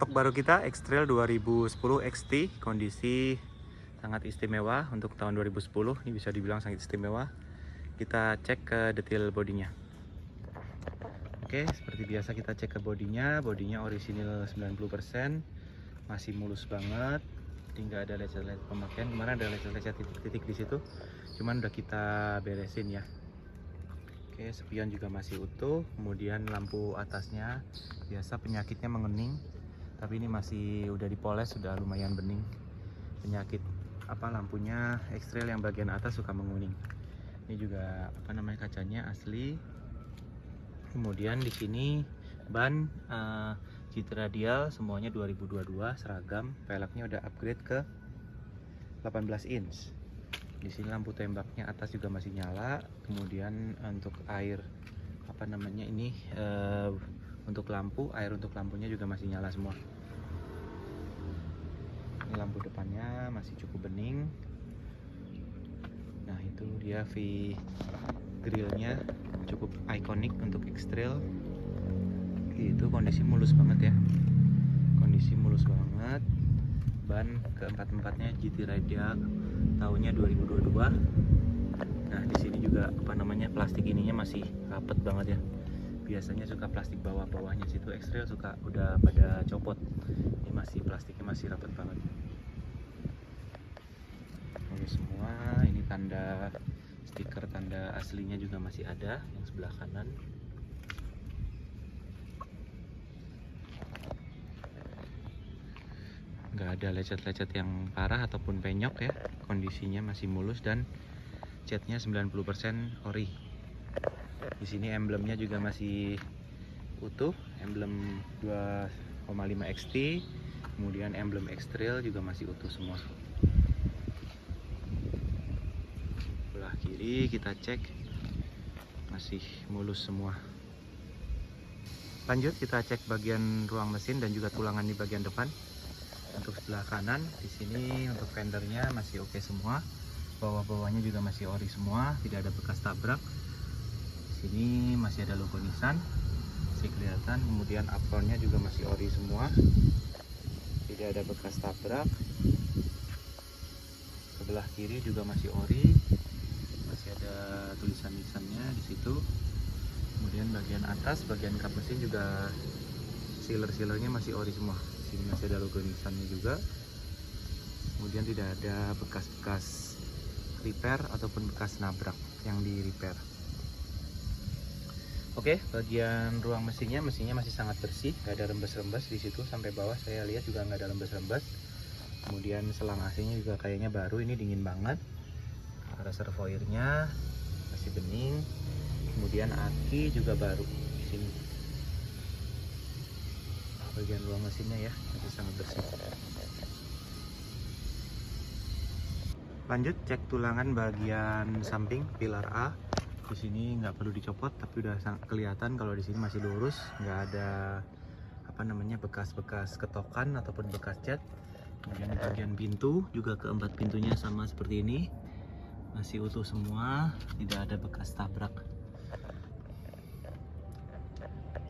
Stok baru kita X-Trail 2010 XT, kondisi sangat istimewa untuk tahun 2010. Ini bisa dibilang sangat istimewa. Kita cek ke detail bodinya. Oke, seperti biasa kita cek ke bodinya. Bodinya orisinil 90%, masih mulus banget. Tinggal ada lecet-lecet pemakaian. Kemarin ada lecet-lecet titik-titik di situ, cuman udah kita beresin ya. Oke, spion juga masih utuh. Kemudian lampu atasnya biasa penyakitnya mengening, tapi ini masih udah dipoles, sudah lumayan bening. Penyakit lampunya X-Trail yang bagian atas suka menguning. Ini juga kacanya asli. Kemudian di sini ban GT radial semuanya 2022 seragam. Velgnya udah upgrade ke 18 inch. Di sini lampu tembaknya atas juga masih nyala. Kemudian untuk air untuk lampu, air untuk lampunya juga masih nyala semua. Ini lampu depannya masih cukup bening. Nah, itu dia V grillnya cukup ikonik untuk X-Trail. Itu kondisi mulus banget ya. Kondisi mulus banget. Ban keempat-empatnya GT radial tahunnya 2022. Nah, di sini juga plastik ininya masih rapet banget ya. Biasanya suka plastik bawah-bawahnya situ X-Trail suka udah pada copot. Ini plastiknya masih rapet banget. Ini semua, ini stiker tanda aslinya juga masih ada yang sebelah kanan. Nggak ada lecet-lecet yang parah ataupun penyok ya. Kondisinya masih mulus dan catnya 90% ori. Di sini emblemnya juga masih utuh, emblem 2,5 XT, kemudian emblem X-Trail juga masih utuh semua. Sebelah kiri kita cek masih mulus semua. Lanjut kita cek bagian ruang mesin dan juga tulangan di bagian depan. Untuk sebelah kanan di sini untuk fendernya masih oke semua. Bawah-bawahnya juga masih ori semua, tidak ada bekas tabrak. Di sini masih ada logo Nissan, masih kelihatan. Kemudian apronnya juga masih ori semua, tidak ada bekas tabrak. Sebelah kiri juga masih ori, masih ada tulisan Nissan-nya di situ. Kemudian bagian atas, bagian kap mesin juga sealer-sealernya masih ori semua. Di sini masih ada logo Nissan-nya juga. Kemudian tidak ada bekas-bekas repair ataupun bekas nabrak yang di repair. Oke, bagian ruang mesinnya masih sangat bersih, nggak ada rembes-rembes di situ. Sampai bawah saya lihat juga nggak ada rembes-rembes. Kemudian selang AC-nya juga kayaknya baru, ini dingin banget. Reservoirnya masih bening. Kemudian aki juga baru di sini. Bagian ruang mesinnya ya masih sangat bersih. Lanjut cek tulangan bagian samping pilar A. Di sini nggak perlu dicopot, tapi udah kelihatan kalau di sini masih lurus, nggak ada bekas-bekas ketokan ataupun bekas cat. Kemudian di bagian pintu juga keempat pintunya sama seperti ini, masih utuh semua, tidak ada bekas tabrak.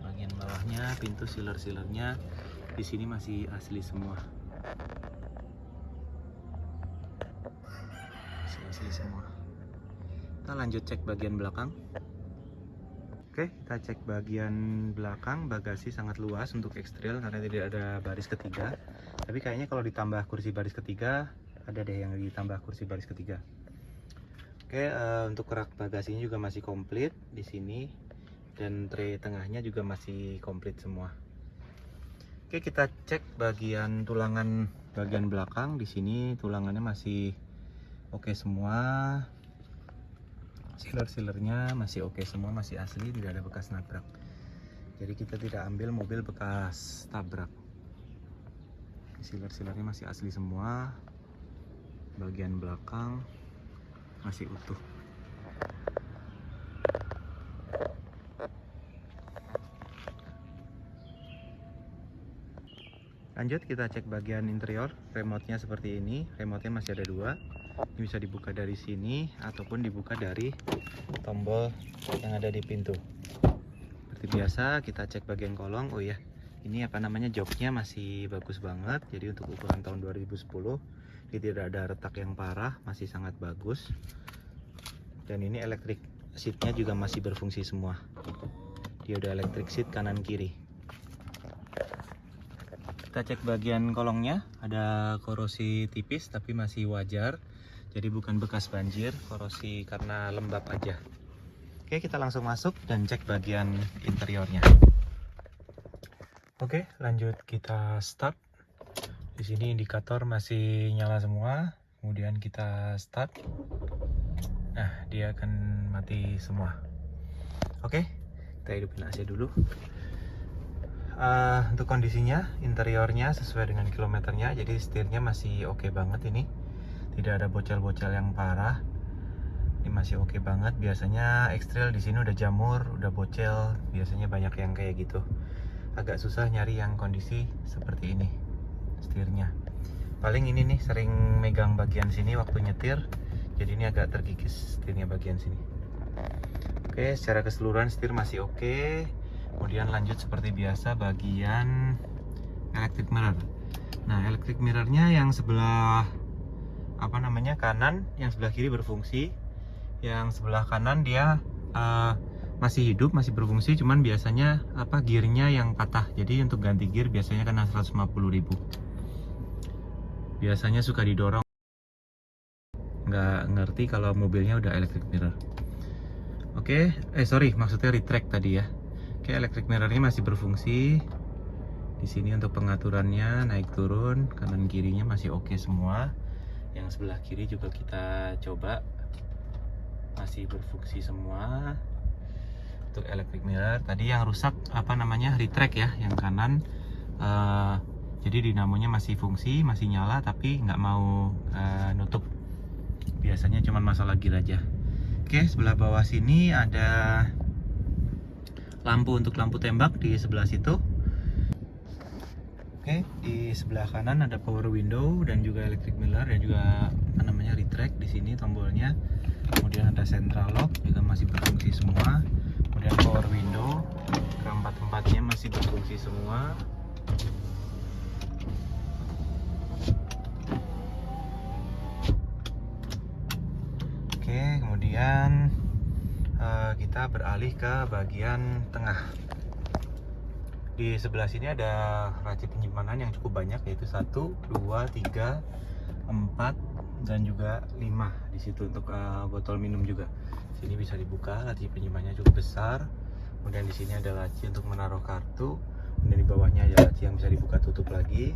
Bagian bawahnya pintu sealer-sealernya di sini masih asli semua. Asli semua. Kita lanjut cek bagian belakang. Oke, kita cek bagian belakang. Bagasi sangat luas untuk X-Trail karena tidak ada baris ketiga. Tapi kayaknya kalau ditambah kursi baris ketiga, ada deh yang ditambah kursi baris ketiga. Oke, untuk rak bagasinya juga masih komplit di sini, dan tray tengahnya juga masih komplit semua. Oke, kita cek bagian tulangan bagian belakang. Di sini tulangannya masih oke semua. Sealer-sealernya masih oke semua, masih asli, tidak ada bekas nabrak. Jadi kita tidak ambil mobil bekas tabrak. Sealer-sealernya masih asli semua. Bagian belakang masih utuh. Lanjut kita cek bagian interior. Remote-nya seperti ini. Remote-nya masih ada dua. Ini bisa dibuka dari sini ataupun dibuka dari tombol yang ada di pintu. Seperti biasa kita cek bagian kolong. Oh ya, Ini apa namanya, joknya masih bagus banget. Jadi untuk ukuran tahun 2010 ini tidak ada retak yang parah, masih sangat bagus. Dan ini electric seatnya juga masih berfungsi semua. Dia udah electric seat kanan kiri. Kita cek bagian kolongnya, ada korosi tipis tapi masih wajar. Jadi bukan bekas banjir, korosi karena lembab aja. Oke, kita langsung masuk dan cek bagian interiornya. Oke, lanjut kita start. Di sini indikator masih nyala semua. Kemudian kita start. Nah, dia akan mati semua. Oke, kita hidupin AC dulu. Untuk kondisinya, interiornya sesuai dengan kilometernya. Jadi setirnya masih oke banget ini. Tidak ada bocel-bocel yang parah. Ini masih oke banget. Biasanya X-Trail di sini udah jamur, udah bocel. Biasanya banyak yang kayak gitu. Agak susah nyari yang kondisi seperti ini setirnya. Paling ini nih sering megang bagian sini waktu nyetir, jadi ini agak terkikis setirnya bagian sini. Oke, secara keseluruhan setir masih oke. Kemudian lanjut seperti biasa bagian electric mirror. Nah, electric mirrornya yang sebelah apa namanya kanan, yang sebelah kiri berfungsi. Yang sebelah kanan dia masih hidup, masih berfungsi, cuman biasanya gearnya yang patah. Jadi untuk ganti gear biasanya kena 150.000. Biasanya suka didorong. Nggak ngerti kalau mobilnya udah electric mirror. Oke, maksudnya retract tadi ya. Oke, electric mirrornya masih berfungsi. Di sini untuk pengaturannya naik turun, kanan kirinya masih oke semua. Yang sebelah kiri juga kita coba, masih berfungsi semua. Untuk electric mirror tadi yang rusak retract ya, yang kanan. Jadi dinamonya masih fungsi, masih nyala, tapi nggak mau nutup. Biasanya cuma masalah gear aja. Oke, sebelah bawah sini ada lampu untuk lampu tembak di sebelah situ. Oke, di sebelah kanan ada power window dan juga electric mirror dan juga retract di sini tombolnya. Kemudian ada central lock juga masih berfungsi semua. Kemudian power window, keempat-empatnya masih berfungsi semua. Oke, kemudian kita beralih ke bagian tengah. Di sebelah sini ada laci penyimpanan yang cukup banyak, yaitu 1, 2, 3, 4 dan juga 5 di situ untuk botol minum juga. Sini bisa dibuka, laci penyimpanannya cukup besar. Kemudian di sini ada laci untuk menaruh kartu. Kemudian di bawahnya ada laci yang bisa dibuka tutup lagi.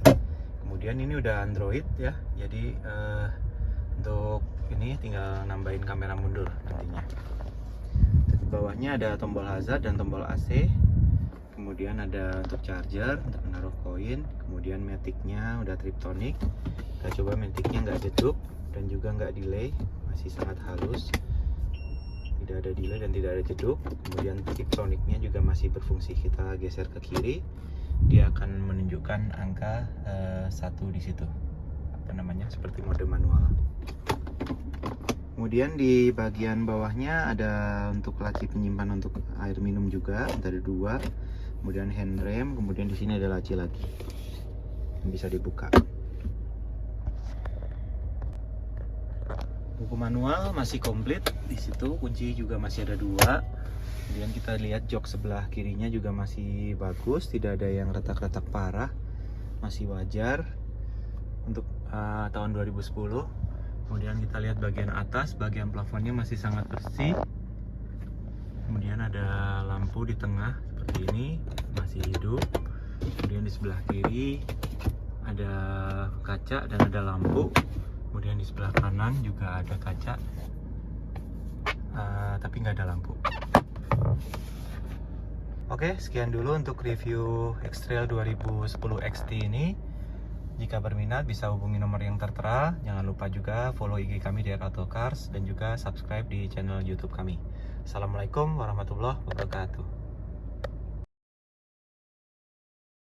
Kemudian ini udah Android ya, jadi untuk ini tinggal nambahin kamera mundur nantinya. Di bawahnya ada tombol hazard dan tombol AC. Kemudian ada untuk charger, untuk menaruh koin. Kemudian maticnya udah Triptonic. Kita coba maticnya nggak jeduk dan juga nggak delay, masih sangat halus. Tidak ada delay dan tidak ada jeduk. Kemudian Triptonicnya juga masih berfungsi. Kita geser ke kiri, dia akan menunjukkan angka 1 di situ. Seperti mode manual. Kemudian di bagian bawahnya ada untuk laci penyimpan untuk air minum juga, ada 2. Kemudian handrem, kemudian di sini ada laci lagi yang bisa dibuka. Buku manual masih komplit di situ, kunci juga masih ada 2. Kemudian kita lihat jok sebelah kirinya juga masih bagus, tidak ada yang retak-retak parah, masih wajar untuk tahun 2010. Kemudian kita lihat bagian atas, bagian plafonnya masih sangat bersih. Kemudian ada lampu di tengah seperti ini, masih hidup. Kemudian di sebelah kiri ada kaca dan ada lampu. Kemudian di sebelah kanan juga ada kaca, tapi nggak ada lampu. Oke, sekian dulu untuk review X-Trail 2010 XT ini. Jika berminat bisa hubungi nomor yang tertera. Jangan lupa juga follow IG kami di @autocars dan juga subscribe di channel YouTube kami. Assalamualaikum warahmatullahi wabarakatuh.